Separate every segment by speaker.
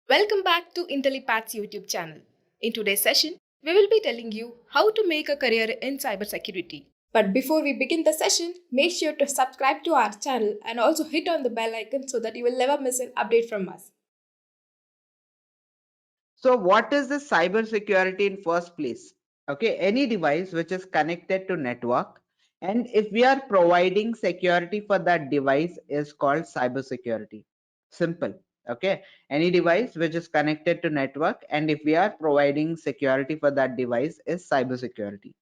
Speaker 1: Welcome back to Intellipaat's YouTube channel. In today's session, we will be telling you how to make a career in cybersecurity. But before we begin the session, make sure to subscribe to our channel and also hit on the bell icon so that you will never miss an update from us.
Speaker 2: So what is the cybersecurity in first place? Okay, any device which is connected to network, and if we are providing security for that device is called cybersecurity. Simple. Okay, any device which is connected to network, and if we are providing security for that device is cybersecurity.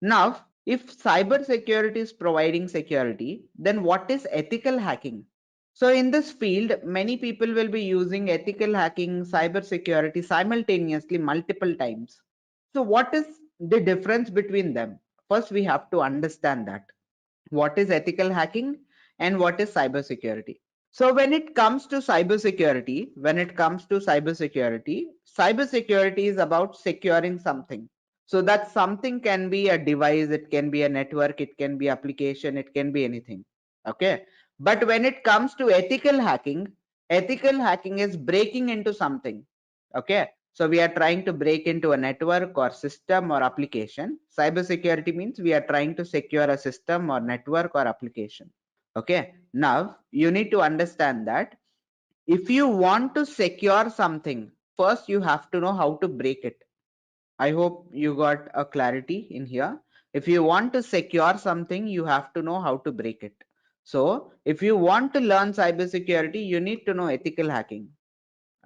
Speaker 2: Now, if cybersecurity is providing security, then what is ethical hacking? So in this field, many people will be using ethical hacking, cybersecurity simultaneously multiple times. So what is the difference between them? First, we have to understand that. What is ethical hacking and what is cybersecurity? So when it comes to cybersecurity is about securing something. So that something can be a device, it can be a network, it can be application, it can be anything. Okay. But when it comes to ethical hacking is breaking into something. Okay. So we are trying to break into a network or system or application. Cybersecurity means we are trying to secure a system or network or application. Okay. Now you need to understand that if you want to secure something, first you have to know how to break it. I hope you got a clarity in here. If you want to secure something, you have to know how to break it. So if you want to learn cybersecurity, you need to know ethical hacking.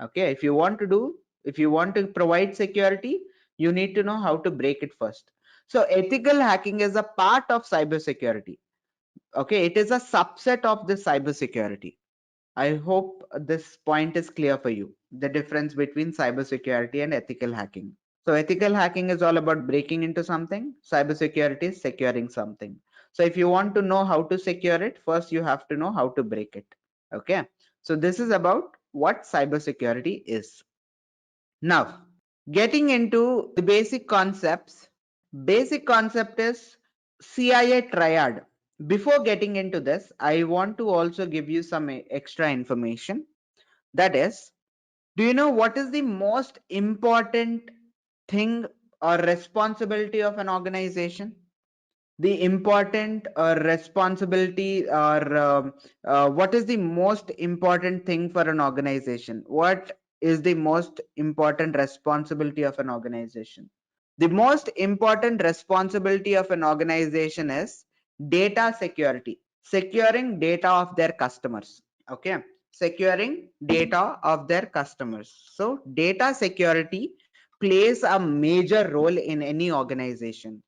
Speaker 2: Okay, if you want to provide security, you need to know how to break it first. So ethical hacking is a part of cybersecurity. Okay, it is a subset of the cybersecurity. I hope this point is clear for you, the difference between cybersecurity and ethical hacking. So ethical hacking is all about breaking into something. Cybersecurity is securing something. So if you want to know how to secure it, first you have to know how to break it. Okay. So this is about what cybersecurity is. Now, getting into the basic concepts. Basic concept is CIA triad. Before getting into this, I want to also give you some extra information. That is, do you know what is the most important thing or responsibility of an organization? The important responsibility or what is the most important thing for an organization? What is the most important responsibility of an organization? The most important responsibility of an organization is data security, securing data of their customers. Okay, securing data of their customers. So data security plays a major role in any organization.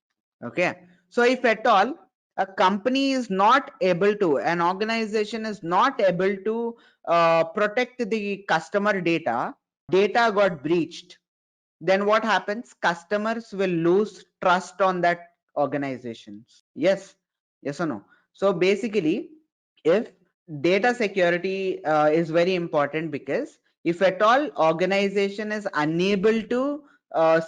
Speaker 2: Okay, so if at all a company is not able to, an organization is not able to protect the customer data got breached, then what happens? Customers will lose trust on that organizations. Yes or no? So basically, if data security is very important, because if at all organization is unable to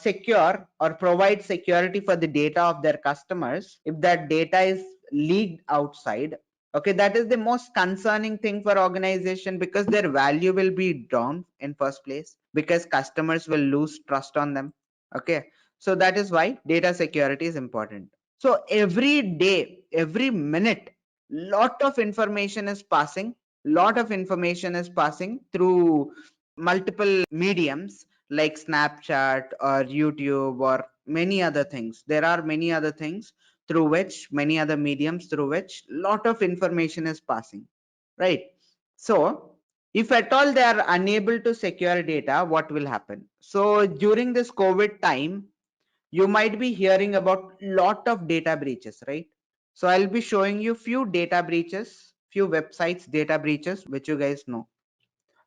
Speaker 2: secure or provide security for the data of their customers, if that data is leaked outside, okay, that is the most concerning thing for organization, because their value will be down in first place, because customers will lose trust on them. Okay, so that is why data security is important. So every day, every minute, lot of information is passing through multiple mediums like Snapchat or YouTube or many other things. There are many other things through which, many other mediums through which lot of information is passing, right? So if at all they are unable to secure data, what will happen? So during this COVID time, you might be hearing about lot of data breaches, right? So I'll be showing you few data breaches, few websites data breaches which you guys know.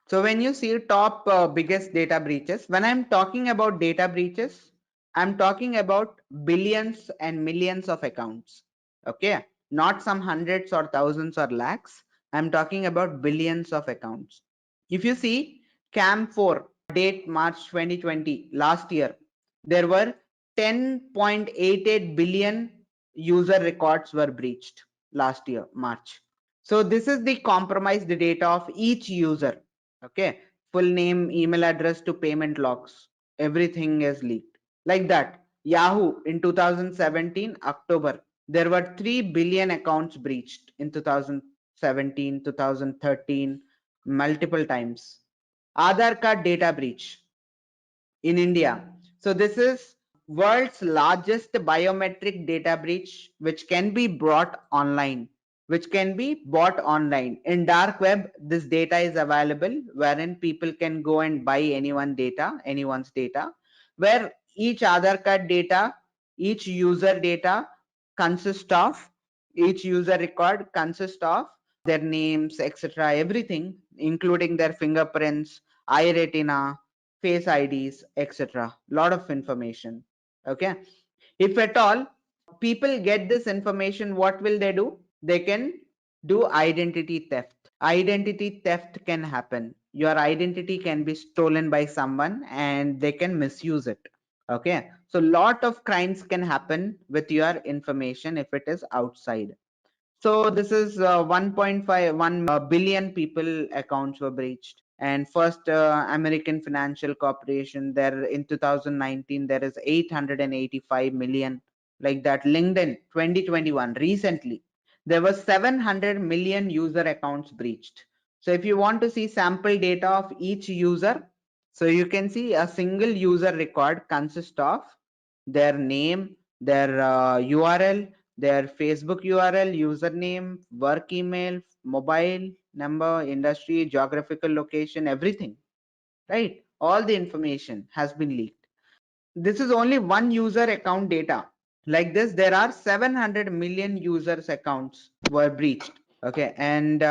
Speaker 2: So when you see top biggest data breaches, when I'm talking about data breaches, I'm talking about billions and millions of accounts. Okay, not some hundreds or thousands or lakhs. I'm talking about billions of accounts. If you see cam 4 date March 2020, last year, there were 10.88 billion user records were breached last year March. So this is the compromised data of each user. Okay, full name, email address to payment logs. Everything is leaked. Like that. Yahoo in 2017, October, there were 3 billion accounts breached in 2017, 2013, multiple times. Aadhaar card data breach in India. So this is world's largest biometric data breach, which can be brought online, which can be bought online. In dark web, this data is available, wherein people can go and buy anyone's data, where each Aadhaar card data, each user data consists of, each user record consists of their names, etc., everything, including their fingerprints, eye retina, face IDs, etc. Lot of information. Okay. If at all people get this information, what will they do? They can do identity theft. Identity theft can happen. Your identity can be stolen by someone and they can misuse it. Okay. So lot of crimes can happen with your information if it is outside. So this is 1.51 billion people accounts were breached. And first American Financial Corporation, there in 2019 there is 885 million. Like that. LinkedIn 2021 recently there was 700 million user accounts breached. So if you want to see sample data of each user, so you can see a single user record consists of their name, their URL, their Facebook URL, username, work email, mobile number, industry, geographical location, everything, right? All the information has been leaked. This is only one user account data. Like this, there are 700 million users accounts were breached. Okay, and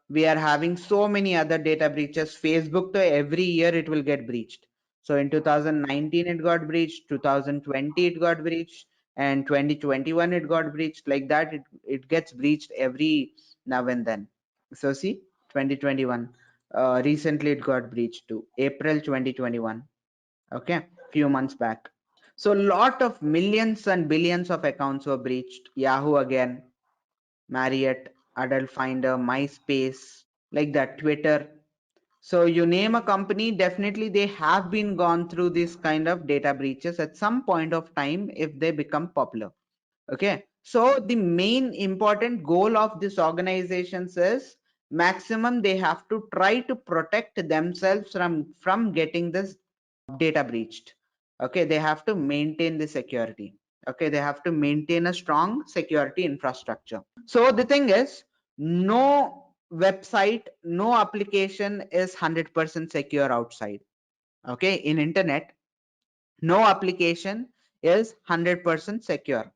Speaker 2: we are having so many other data breaches. Facebook, to every year it will get breached. So in 2019 it got breached, 2020 it got breached, and 2021 it got breached. Like that, it gets breached every now and then. So see, 2021 recently it got breached too, April 2021. Okay, few months back. So lot of millions and billions of accounts were breached. Yahoo again, Marriott, Adult Finder, MySpace, like that, Twitter. So you name a company, definitely they have been gone through this kind of data breaches at some point of time if they become popular. Okay, so the main important goal of these organizations is maximum they have to try to protect themselves from getting this data breached. Okay, they have to maintain the security. Okay, they have to maintain a strong security infrastructure. So the thing is, no website, no application is 100% secure outside. Okay, in internet, no application is 100% secure.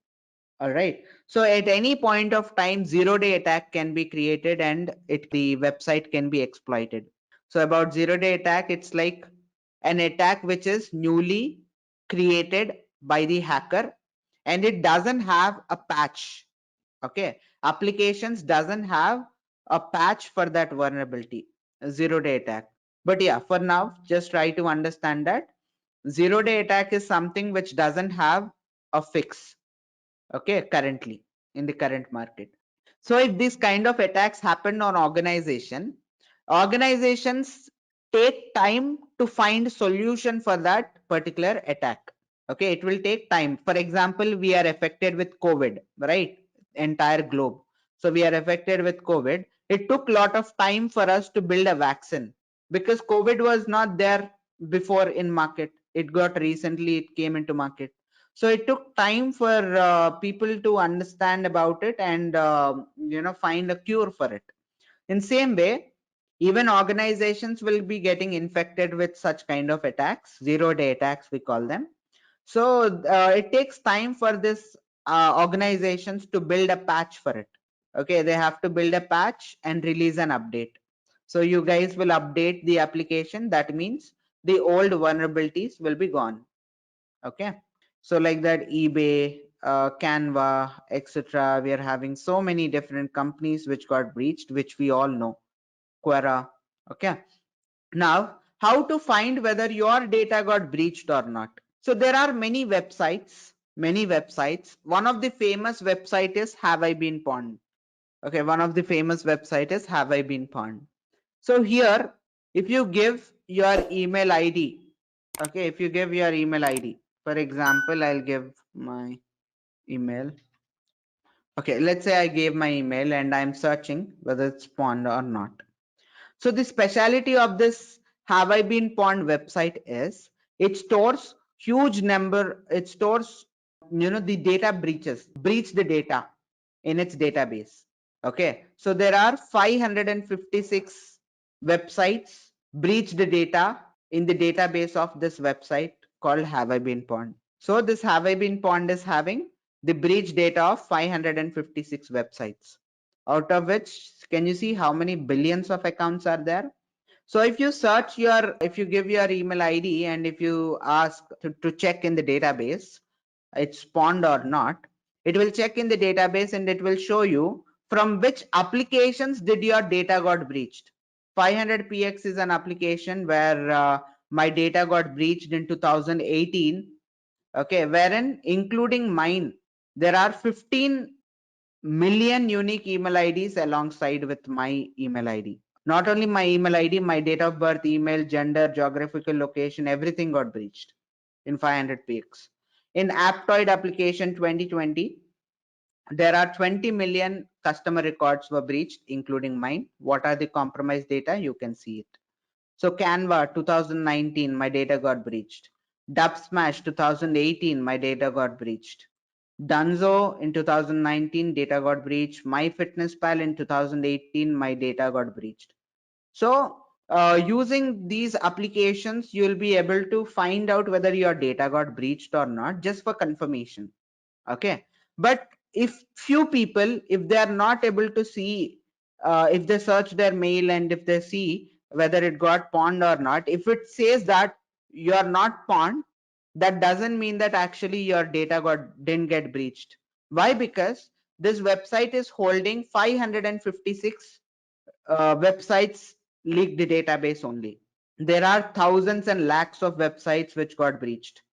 Speaker 2: All right. So at any point of time, zero-day attack can be created and the website can be exploited. So about zero-day attack, it's like an attack which is newly created by the hacker and it doesn't have a patch. Okay. Applications doesn't have a patch for that vulnerability, a zero-day attack. But yeah, for now, just try to understand that zero-day attack is something which doesn't have a fix. Okay, currently in the current market. So if this kind of attacks happen on organizations take time to find solution for that particular attack. Okay, it will take time. For example, we are affected with COVID, right? Entire globe. So we are affected with COVID. It took a lot of time for us to build a vaccine because COVID was not there before in market. It got recently, it came into market. So it took time for people to understand about it and find a cure for it. In same way, even organizations will be getting infected with such kind of attacks, zero-day attacks we call them. So it takes time for this organizations to build a patch for it. Okay, they have to build a patch and release an update. So you guys will update the application. That means the old vulnerabilities will be gone. Okay, so like that, eBay, Canva, etc. We are having so many different companies which got breached, which we all know. Quora. Okay, now how to find whether your data got breached or not? So there are many websites. One of the famous website is Have I Been Pwned? Okay, one of the famous website is Have I Been Pwned? So here, if you give your email ID, okay, if you give your email ID, for example, I'll give my email. Okay, let's say I gave my email and I'm searching whether it's pawned or not. So the speciality of this have I been pawned website is it stores huge number, it stores, the data breaches, breach the data in its database. Okay, so there are 556 websites breached the data in the database of this website called Have I Been Pawned. So this Have I Been Pawned is having the breach data of 556 websites, out of which, can you see how many billions of accounts are there? So if you search if you give your email ID and if you ask to check in the database, it's pawned or not, it will check in the database and it will show you from which applications did your data got breached. 500px is an application where my data got breached in 2018. Okay, wherein including mine, there are 15 million unique email IDs alongside with my email ID. Not only my email ID, my date of birth, email, gender, geographical location, everything got breached in 500px. In Aptoid application 2020, there are 20 million customer records were breached, including mine. What are the compromised data? You can see it. So Canva 2019, my data got breached. Dubsmash 2018, my data got breached. Dunzo in 2019, data got breached. MyFitnessPal in 2018, my data got breached. So using these applications, you'll be able to find out whether your data got breached or not, just for confirmation. Okay, but if few people, if they are not able to see, if they search their mail and if they see whether it got pawned or not, if it says that you are not pawned, that doesn't mean that actually your data didn't get breached. Why? Because this website is holding 556 websites leaked the database only. There are thousands and lakhs of websites which got breached.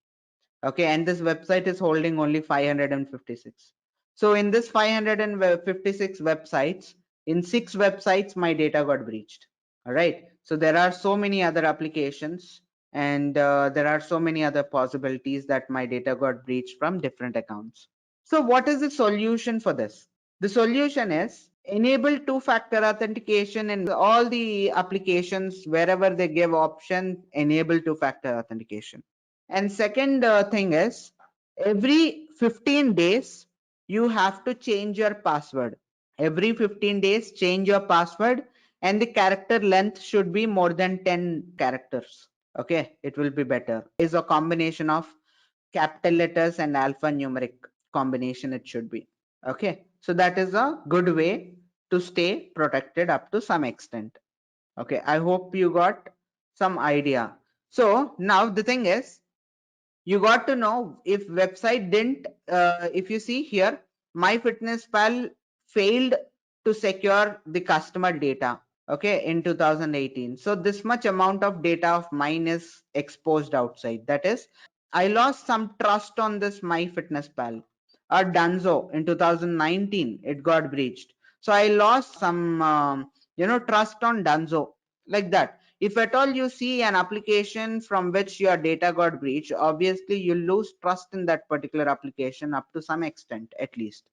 Speaker 2: Okay, and this website is holding only 556. So in this 556 websites, in 6 websites my data got breached. All right, so there are so many other applications and there are so many other possibilities that my data got breached from different accounts. So what is the solution for this? The solution is enable two-factor authentication in all the applications. Wherever they give option, enable two-factor authentication. And second thing is, every 15 days you have to change your password. Every 15 days change your password, and the character length should be more than 10 characters. Okay, it will be better. Is a combination of capital letters and alphanumeric combination it should be. Okay, so that is a good way to stay protected up to some extent. Okay, I hope you got some idea. So now the thing is, you got to know if website didn't, if you see here, MyFitnessPal failed to secure the customer data, okay, in 2018. So this much amount of data of mine is exposed outside. That is, I lost some trust on this MyFitnessPal. Or Dunzo in 2019, it got breached. So I lost some, trust on Dunzo, like that. If at all you see an application from which your data got breached, obviously you lose trust in that particular application up to some extent, at least,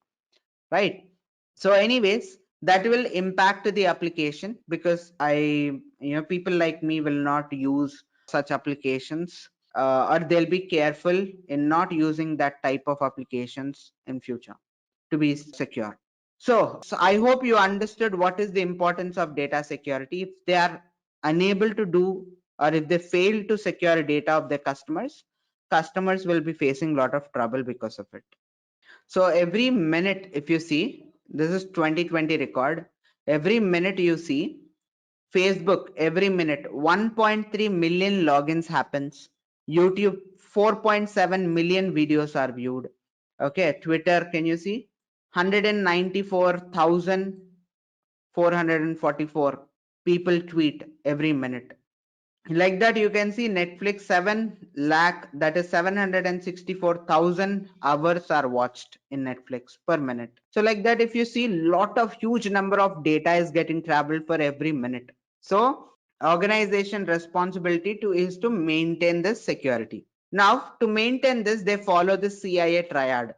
Speaker 2: right? So anyways, that will impact the application, because people like me will not use such applications, or they'll be careful in not using that type of applications in future to be secure. So I hope you understood what is the importance of data security. If they are unable to do, or if they fail to secure data of their customers will be facing a lot of trouble because of it. So every minute, if you see, this is 2020 record. Every minute you see, Facebook, every minute 1.3 million logins happens. YouTube, 4.7 million videos are viewed. Okay, Twitter, can you see? 194,444 people tweet every minute. Like that, you can see Netflix 7 lakh, that is 764,000 hours are watched in Netflix per minute. So like that, if you see, lot of huge number of data is getting traveled for every minute. So Organization responsibility is to maintain this security. Now, to maintain this, they follow the CIA triad.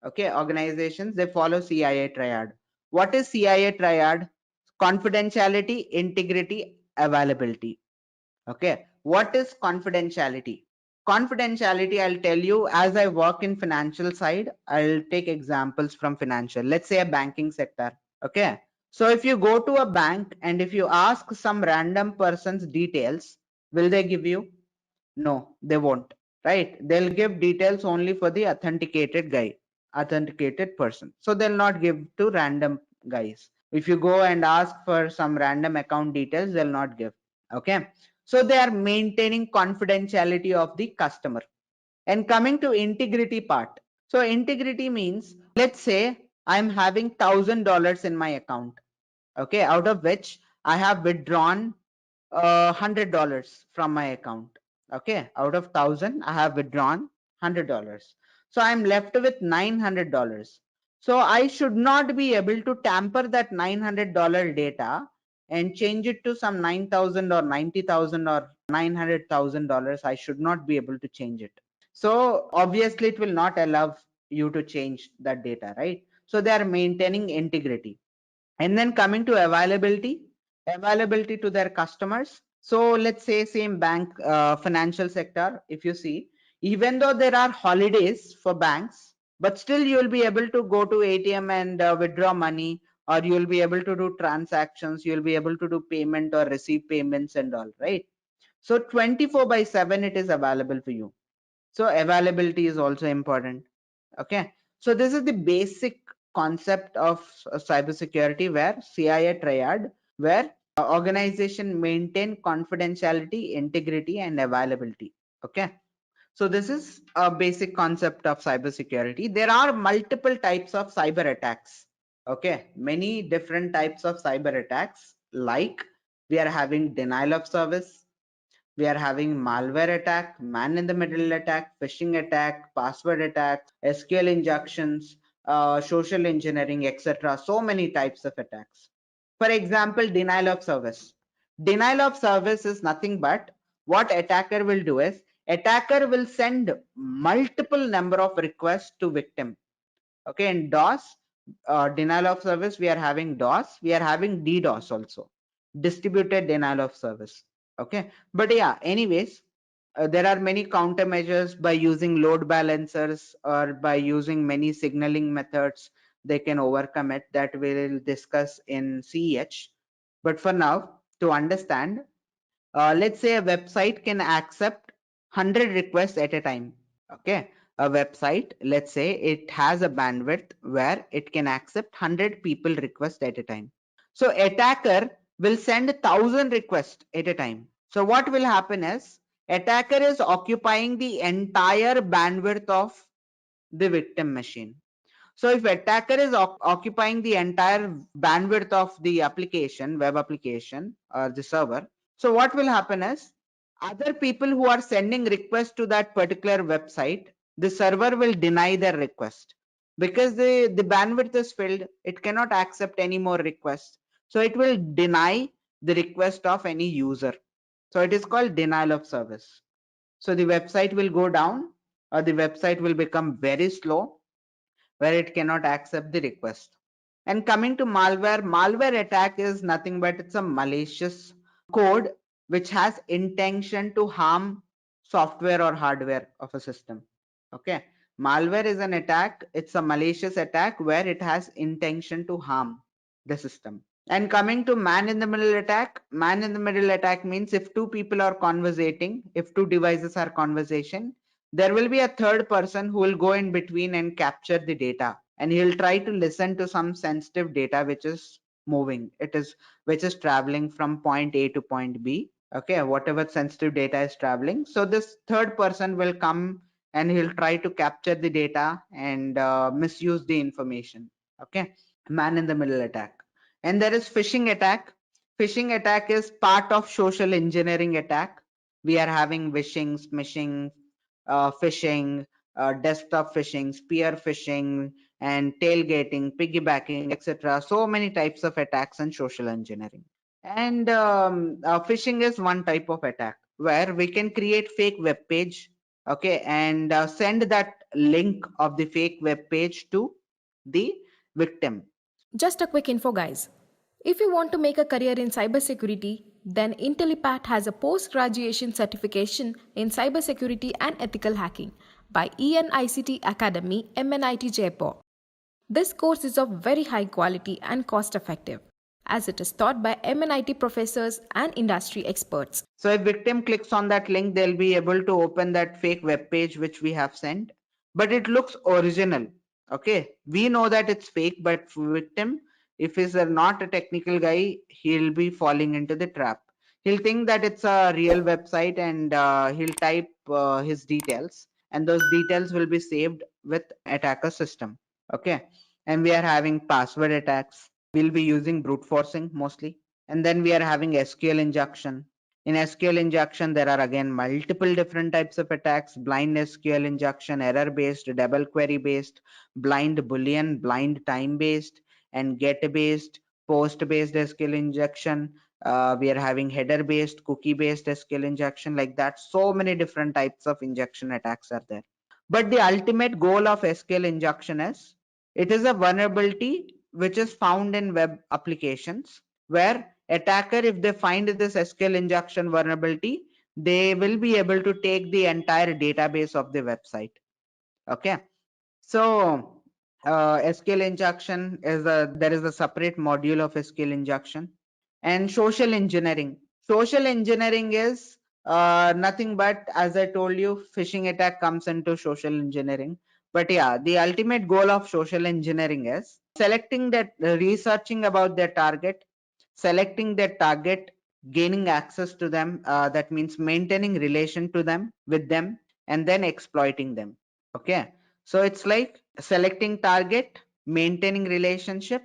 Speaker 2: Okay, organizations, they follow CIA triad. What is CIA triad? Confidentiality, integrity, availability. Okay, what is confidentiality? Confidentiality, I'll tell you, as I work in financial side, I'll take examples from financial. Let's say a banking sector. Okay, so if you go to a bank and if you ask some random person's details, will they give you? No, they won't, right? They'll give details only for the authenticated guy, authenticated person. So they'll not give to random guys. If you go and ask for some random account details, they'll not give. Okay, so they are maintaining confidentiality of the customer. And coming to integrity part, so integrity means, let's say I'm having $1,000 in my account, okay, out of which I have withdrawn $100 from my account. Okay, out of 1,000 I have withdrawn $100, so I'm left with $900. So I should not be able to tamper that $900 data and change it to some 9,000 or 90,000 or $900,000. I should not be able to change it. So obviously it will not allow you to change that data, right? So they are maintaining integrity. And then coming to availability to their customers. So let's say same bank, financial sector, if you see, even though there are holidays for banks, but still you will be able to go to ATM and withdraw money, or you will be able to do transactions, you will be able to do payment or receive payments and all, right? So 24/7 it is available for you. So availability is also important. Okay, so this is the basic concept of cybersecurity, where CIA triad, where organization maintain confidentiality, integrity, and availability. Okay, so this is a basic concept of cybersecurity. There are multiple types of cyber attacks. Okay, many different types of cyber attacks, like we are having denial of service, we are having malware attack, man in the middle attack, phishing attack, password attack, SQL injections, social engineering, etc. So many types of attacks. For example, denial of service. Denial of service is nothing but, what attacker will do is, attacker will send multiple number of requests to victim. Okay, in DOS, denial of service, we are having DOS, we are having DDoS also, distributed denial of service. Okay, but yeah, anyways, there are many countermeasures by using load balancers or by using many signaling methods. They can overcome it, that we will discuss in CEH. But for now, to understand, let's say a website can accept 100 requests at a time. Okay, a website, let's say it has a bandwidth where it can accept 100 people requests at a time. So attacker will send 1,000 requests at a time. So what will happen is, attacker is occupying the entire bandwidth of the victim machine. So if attacker is occupying the entire bandwidth of the application, web application, or the server, so what will happen is, other people who are sending requests to that particular website, the server will deny their request, because the bandwidth is filled, it cannot accept any more requests. So it will deny the request of any user. So it is called denial of service. So the website will go down, or the website will become very slow, where it cannot accept the request. And coming to malware, malware attack is nothing but, it's a malicious code which has intention to harm software or hardware of a system. Okay, malware is an attack, it's a malicious attack where it has intention to harm the system. And coming to man in the middle attack, man in the middle attack means, if two people are conversating, if two devices are conversation, there will be a third person who will go in between and capture the data, and he'll try to listen to some sensitive data which is moving, which is traveling from point A to point B. Okay, whatever sensitive data is traveling, so this third person will come and he'll try to capture the data and misuse the information. Okay, man in the middle attack. And there is phishing attack. Phishing attack is part of social engineering attack. We are having wishing, smishing, phishing, desktop phishing, spear phishing, and tailgating, piggybacking, etc. So many types of attacks and social engineering. And phishing is one type of attack where we can create fake web page, okay, and send that link of the fake web page to the victim.
Speaker 1: Just a quick info, guys. If you want to make a career in cybersecurity, then Intellipaat has a post graduation certification in cybersecurity and ethical hacking by ENICT Academy, MNIT Jaipur. This course is of very high quality and cost effective, as it is taught by MNIT professors and industry experts.
Speaker 2: So if victim clicks on that link, they'll be able to open that fake web page which we have sent, but it looks original. Okay, we know that it's fake, but victim, if he's not a technical guy, he'll be falling into the trap. He'll think that it's a real website, and he'll type his details, and those details will be saved with attacker system. Okay, and we are having password attacks. We'll be using brute forcing mostly, and then we are having SQL injection. In SQL injection, there are again multiple different types of attacks: blind SQL injection, error based, double query based, blind boolean, blind time based, and get based, post based SQL injection. We are having header based, cookie based SQL injection, like that. So many different types of injection attacks are there. But the ultimate goal of SQL injection is, it is a vulnerability which is found in web applications, where attacker, if they find this SQL injection vulnerability, they will be able to take the entire database of the website. Okay, so SQL injection is there is a separate module of SQL injection. And social engineering. Social engineering is nothing but, as I told you, phishing attack comes into social engineering. But yeah, the ultimate goal of social engineering is selecting that, researching about their target, selecting their target, gaining access to them. That means maintaining relation to them, with them, and then exploiting them. Okay, so it's like selecting target, maintaining relationship,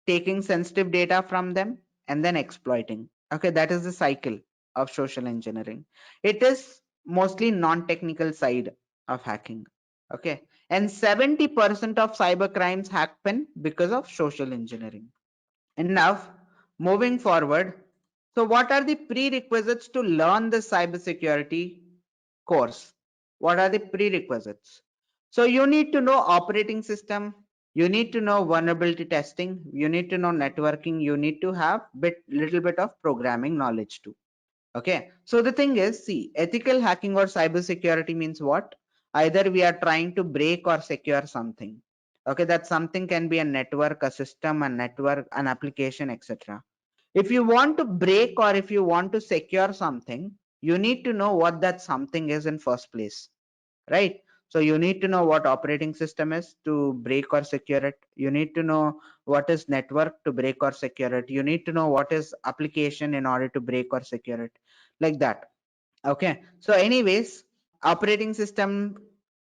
Speaker 2: taking sensitive data from them, and then exploiting. Okay, that is the cycle of social engineering. It is mostly non-technical side of hacking. Okay, and 70% of cyber crimes happen because of social engineering. And now, moving forward, so what are the prerequisites to learn the cybersecurity course? What are the prerequisites? So you need to know operating system, you need to know vulnerability testing, you need to know networking, you need to have little bit of programming knowledge too. Okay, so the thing is, see, ethical hacking or cybersecurity means what? Either we are trying to break or secure something. Okay, that something can be a network, a system, a network, an application, etc. If you want to break or if you want to secure something, you need to know what that something is in first place, right? So you need to know what operating system is to break or secure it. You need to know what is network to break or secure it. You need to know what is application in order to break or secure it, like that. Okay, so anyways, operating system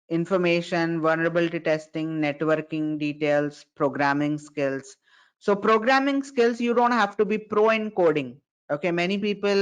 Speaker 2: information, vulnerability testing, networking details, programming skills. So programming skills, you don't have to be pro in coding. Okay, many people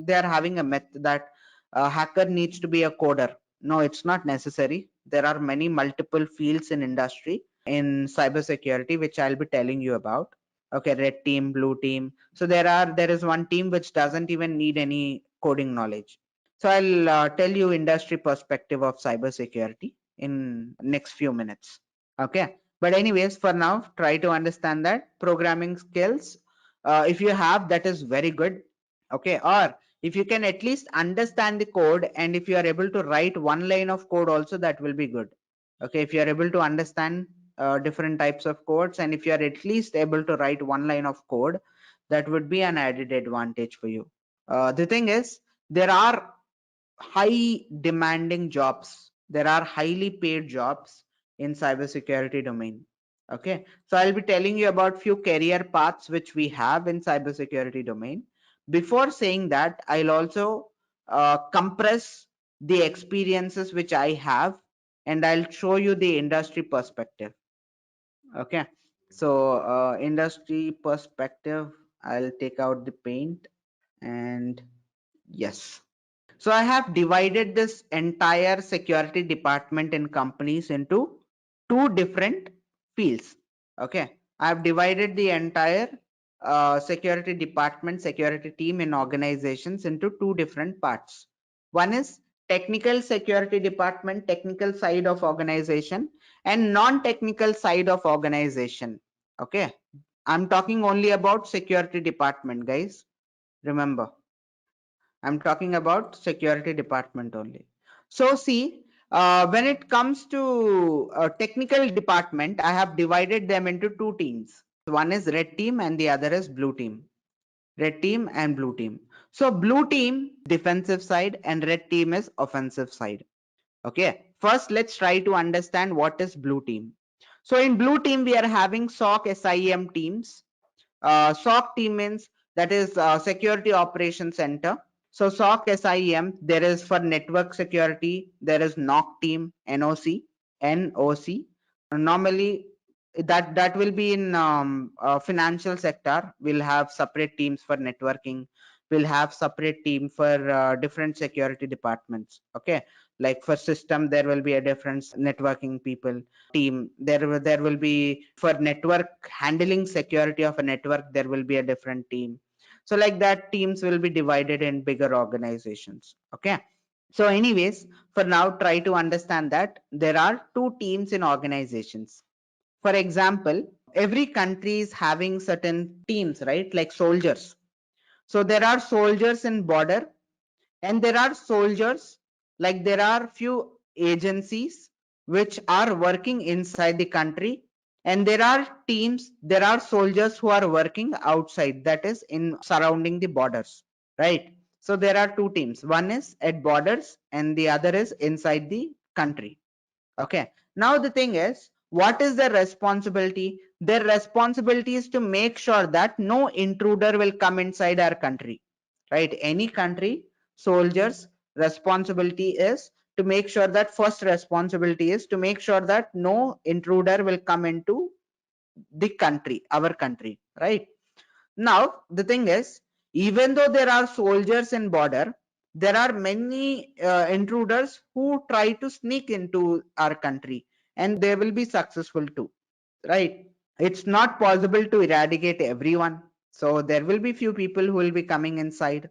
Speaker 2: they are having a myth that a hacker needs to be a coder. No, it's not necessary. There are many multiple fields in industry in cybersecurity, which I'll be telling you about. Okay, red team, blue team. So there is one team which doesn't even need any coding knowledge. So I'll tell you industry perspective of cybersecurity in next few minutes. Okay, but anyways, for now, try to understand that programming skills, if you have, that is very good. Okay, or if you can at least understand the code, and if you are able to write one line of code also, that will be good. Okay, if you are able to understand different types of codes, and if you are at least able to write one line of code, that would be an added advantage for you. The thing is, there are high demanding jobs. There are highly paid jobs in cybersecurity domain. Okay, so I'll be telling you about few career paths which we have in cybersecurity domain. Before saying that, I'll also compress the experiences which I have, and I'll show you the industry perspective. Okay, so industry perspective, I'll take out the paint, and yes. So I have divided this entire security department in companies into two different fields. Okay, I have divided the entire security department, security team in organizations into two different parts. One is technical security department, technical side of organization, and non-technical side of organization. Okay, I'm talking only about security department, guys. Remember, I'm talking about security department only. So see, when it comes to technical department, I have divided them into two teams. One is red team and the other is blue team. Red team and blue team. So blue team defensive side and red team is offensive side. Okay, first let's try to understand what is blue team. So in blue team we are having SOC SIEM teams. SOC team means that is security operations center. So SOC SIEM, there is for network security, there is NOC team, NOC. Normally that will be in financial sector. We'll have separate teams for networking. We'll have separate team for different security departments. Okay, like for system there will be a different networking people team. There will be for network handling security of a network, there will be a different team. So like that, teams will be divided in bigger organizations. Okay, so anyways, for now try to understand that there are two teams in organizations. For example, every country is having certain teams, right? Like soldiers. So there are soldiers in border, and there are soldiers, like there are few agencies which are working inside the country, and there are teams, there are soldiers who are working outside, that is in surrounding the borders, right? So there are two teams, one is at borders and the other is inside the country. Okay, now the thing is, what is their responsibility? Their responsibility is to make sure that no intruder will come inside our country, right? Any country soldiers responsibility is to make sure that first responsibility is to make sure that no intruder will come into the country, our country, right? Now the thing is, even though there are soldiers in border, there are many intruders who try to sneak into our country, and they will be successful too, right? It's not possible to eradicate everyone, so there will be few people who will be coming inside.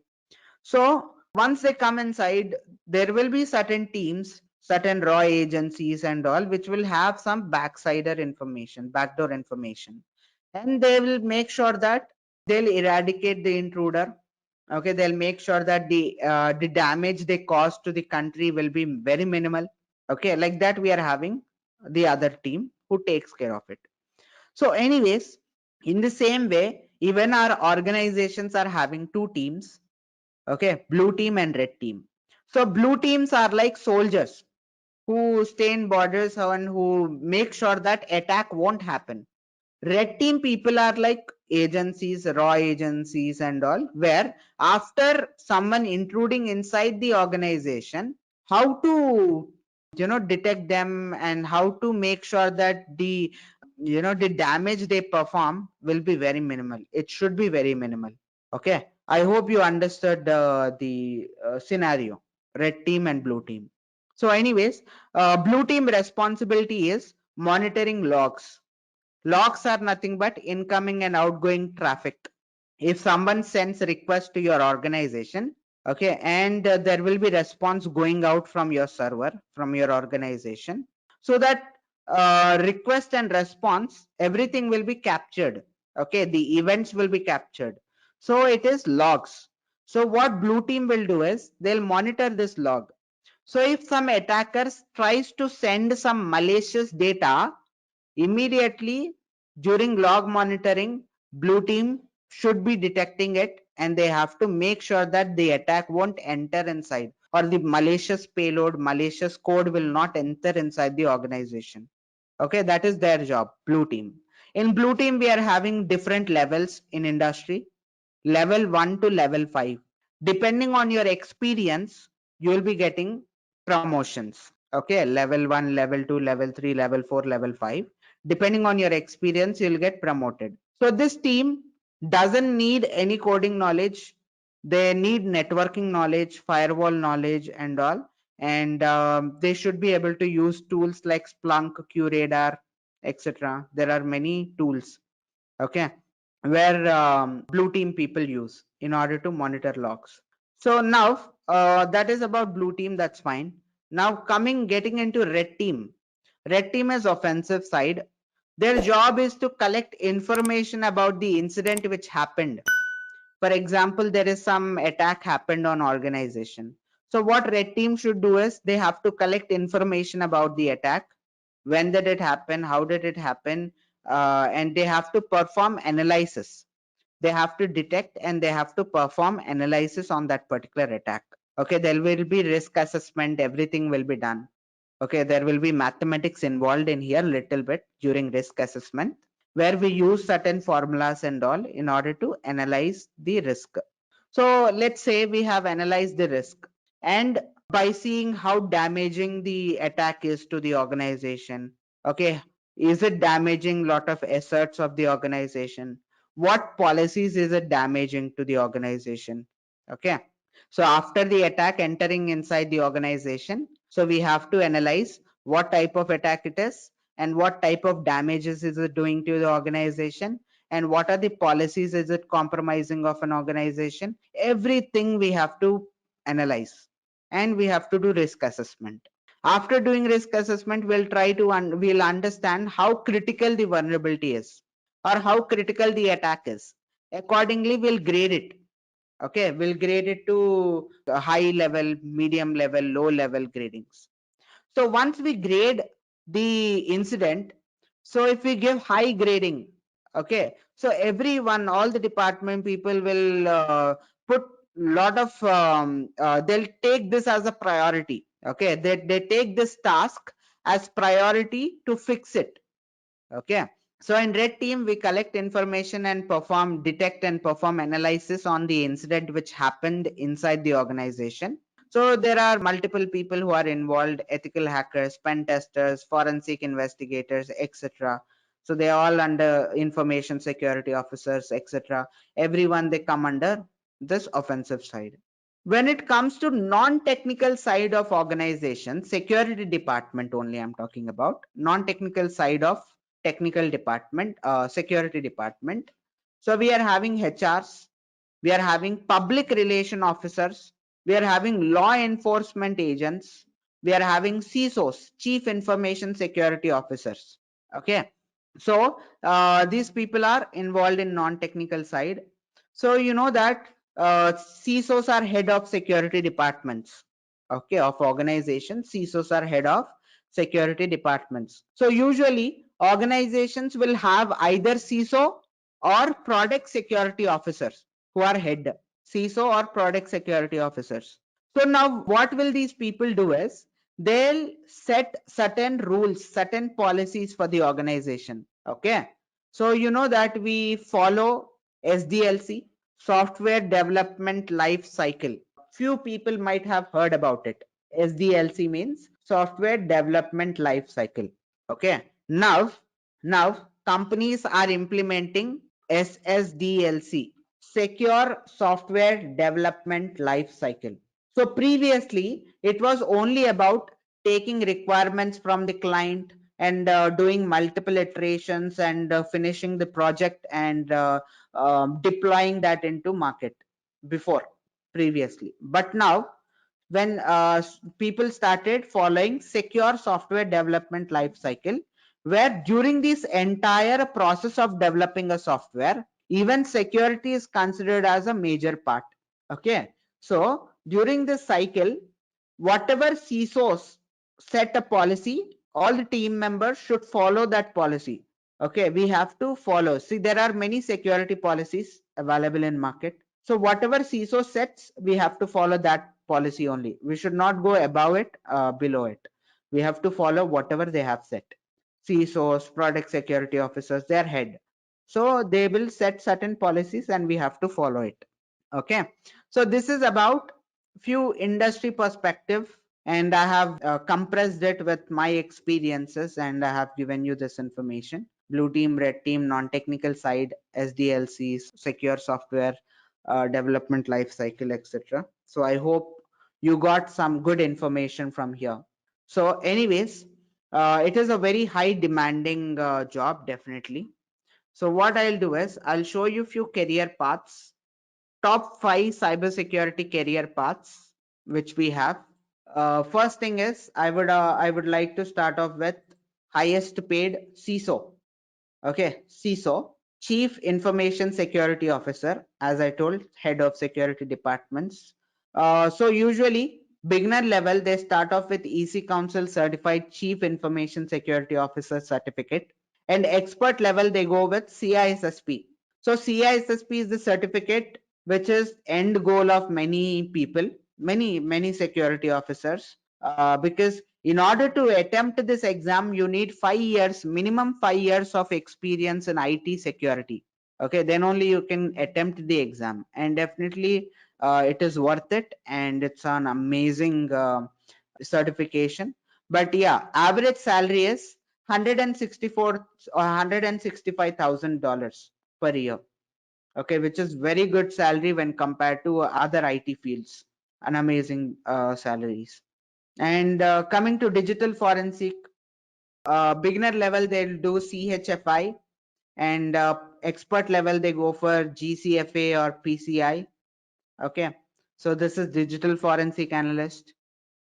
Speaker 2: So once they come inside, there will be certain teams, certain raw agencies and all, which will have some backsider information, backdoor information, and they will make sure that they'll eradicate the intruder. Okay, they'll make sure that the damage they cause to the country will be very minimal. Okay, like that we are having the other team who takes care of it. So anyways, in the same way, even our organizations are having two teams. Okay, blue team and red team. So blue teams are like soldiers who stay in borders and who make sure that attack won't happen. Red team people are like agencies, raw agencies and all, where after someone intruding inside the organization, how to detect them and how to make sure that the damage they perform will be very minimal. It should be very minimal. Okay, I hope you understood the scenario, red team and blue team. So anyways, blue team responsibility is monitoring logs. Logs are nothing but incoming and outgoing traffic. If someone sends a request to your organization, okay, and there will be response going out from your server, from your organization, so that request and response, everything will be captured. Okay, the events will be captured. So it is logs. So what blue team will do is they'll monitor this log. So if some attackers tries to send some malicious data, immediately during log monitoring, blue team should be detecting it, and they have to make sure that the attack won't enter inside, or the malicious payload, malicious code will not enter inside the organization. Okay, that is their job, blue team. In blue team we are having different levels in industry, level 1 to level 5. Depending on your experience, you will be getting promotions. Okay, level 1, level 2, level 3, level 4, level 5. Depending on your experience, you'll get promoted. So this team doesn't need any coding knowledge. They need networking knowledge, firewall knowledge and all. And they should be able to use tools like Splunk, QRadar, etc. There are many tools. Okay, where blue team people use in order to monitor logs. So now that is about blue team, that's fine. Now getting into red team. Red team is offensive side. Their job is to collect information about the incident which happened. For example, there is some attack happened on organization. So what red team should do is they have to collect information about the attack. When did it happen? How did it happen? And they have to perform analysis. They have to detect and they have to perform analysis on that particular attack. Okay, there will be risk assessment, everything will be done. Okay, there will be mathematics involved in here little bit during risk assessment, where we use certain formulas and all in order to analyze the risk. So let's say we have analyzed the risk, and by seeing how damaging the attack is to the organization, okay, is it damaging lot of assets of the organization? What policies is it damaging to the organization? Okay, so after the attack entering inside the organization, so we have to analyze what type of attack it is and what type of damages is it doing to the organization, and what are the policies is it compromising of an organization. Everything we have to analyze, and we have to do risk assessment. After doing risk assessment, we'll try to we'll understand how critical the vulnerability is or how critical the attack is. Accordingly, we'll grade it. Okay, we'll grade it to a high level, medium level, low level gradings. So once we grade the incident, so if we give high grading, okay, so everyone, all the department people will put lot of they'll take this as a priority. Okay, they take this task as priority to fix it. Okay, so in red team, we collect information and detect and perform analysis on the incident which happened inside the organization. So there are multiple people who are involved: ethical hackers, pen testers, forensic investigators, etc. So they are all under information security officers, etc. Everyone, they come under this offensive side. When it comes to non-technical side of organization, security department only I'm talking about, non-technical side of technical department, security department. So we are having HRs, we are having public relation officers, we are having law enforcement agents, we are having CISOs, chief information security officers. Okay, so these people are involved in non-technical side. So you know that CISOs are head of security departments, okay, of organizations. CISOs are head of security departments. So usually organizations will have either CISO or product security officers who are head, CISO or product security officers. So now what will these people do is they'll set certain rules, certain policies for the organization. Okay, so you know that we follow SDLC, software development life cycle. Few people might have heard about it. SDLC means software development life cycle. Okay, now companies are implementing SSDLC, secure software development life cycle. So previously it was only about taking requirements from the client and doing multiple iterations and finishing the project and deploying that into market before, previously. But now when people started following secure software development life cycle, where during this entire process of developing a software, even security is considered as a major part. Okay, so during this cycle, whatever CISOs set a policy, all the team members should follow that policy. Okay, we have to follow. See, there are many security policies available in market. So whatever CISO sets, we have to follow that policy only. We should not go above it, below it. We have to follow whatever they have set. CISOs, product security officers, their head. So they will set certain policies and we have to follow it. Okay, so this is about few industry perspective, and I have compressed it with my experiences, and I have given you this information: blue team, red team, non-technical side, SDLCs, secure software development life cycle, etc. So I hope you got some good information from here. So anyways, it is a very high demanding job, definitely. So what I'll do is I'll show you few career paths, top 5 cybersecurity career paths which we have. First thing is I would like to start off with highest paid CISO. Okay, CISO, Chief Information Security Officer, as I told, head of security departments. So usually beginner level they start off with EC Council certified Chief Information Security Officer certificate, and expert level they go with CISSP. So CISSP is the certificate which is end goal of many people, many security officers, because in order to attempt this exam you need 5 years, minimum 5 years of experience in IT security. Okay, then only you can attempt the exam, and definitely it is worth it, and it's an amazing certification. But yeah, average salary is 164 or $165,000 per year. Okay, which is very good salary when compared to other IT fields, an amazing salaries. And coming to digital forensic, beginner level they'll do CHFI, and expert level they go for GCFA or PCI. Okay, so this is digital forensic analyst.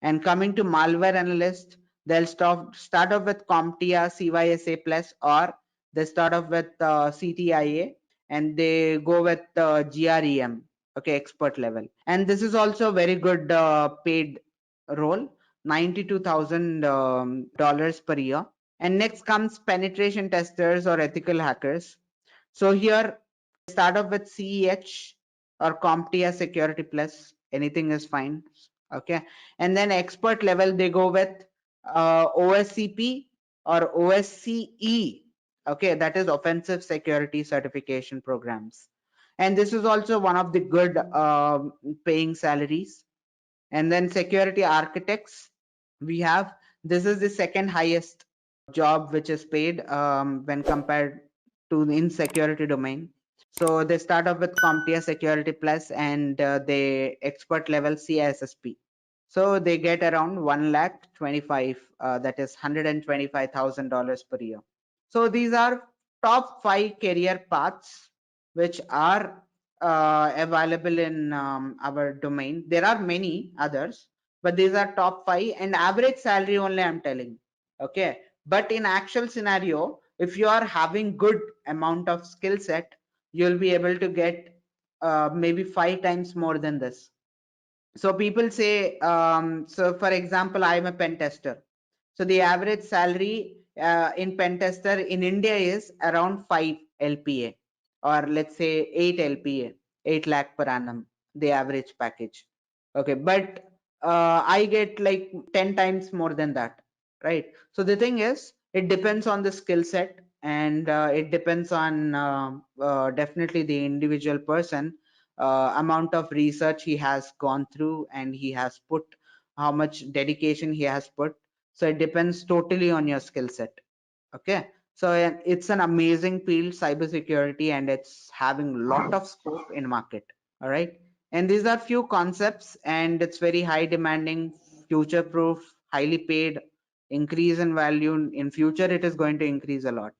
Speaker 2: And coming to malware analyst, they'll start off with CompTIA CYSA plus, or they start off with CTIA, and they go with GREM. Okay, expert level. And this is also very good paid role, $92,000 per year. And next comes penetration testers or ethical hackers. So here start off with CEH or CompTIA Security Plus. Anything is fine. Okay, and then expert level they go with OSCP or OSCE. Okay, that is offensive security certification programs, and this is also one of the good paying salaries. And then security architects we have, this is the second highest job which is paid when compared to in security domain. So they start off with CompTIA Security Plus, and they expert level CISSP. So they get around 1,25,000, that is $125,000 per year. So these are top 5 career paths which are available in our domain. There are many others, but these are top 5, and average salary only I'm telling. Okay, but in actual scenario, if you are having good amount of skill set, you'll be able to get maybe 5 times more than this. So people say, so for example, I'm a pen tester. So the average salary in pen tester in India is around 5 LPA, or let's say 8 LPA, 8 lakh per annum, the average package. Okay, but I get like 10 times more than that, right? So the thing is, it depends on the skill set, and it depends on definitely the individual person, amount of research he has gone through, and he has put how much dedication he has put. So it depends totally on your skill set. Okay, so it's an amazing field, cybersecurity, and it's having a lot of scope in market. All right, and these are few concepts, and it's very high demanding, future proof, highly paid, increase in value in future. It is going to increase a lot.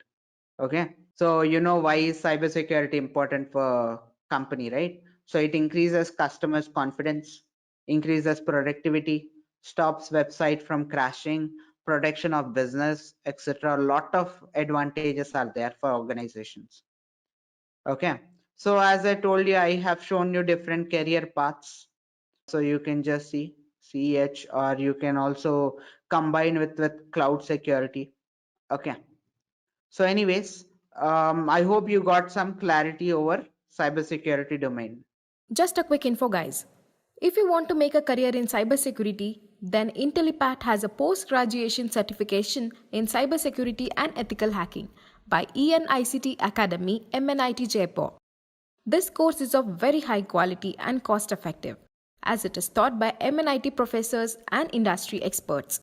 Speaker 2: Okay, so you know why is cybersecurity important for company, right? So it increases customers confidence, increases productivity, stops website from crashing, protection of business, etc. A lot of advantages are there for organizations. Okay, so as I told you, I have shown you different career paths, so you can just see CH, or you can also combine with cloud security. Okay, so anyways, I hope you got some clarity over cybersecurity domain.
Speaker 1: Just a quick info, guys. If you want to make a career in cybersecurity, then Intellipaat has a post graduation certification in cybersecurity and ethical hacking by ENICT Academy, MNIT Jaipur. This course is of very high quality and cost effective, as it is taught by MNIT professors and industry experts.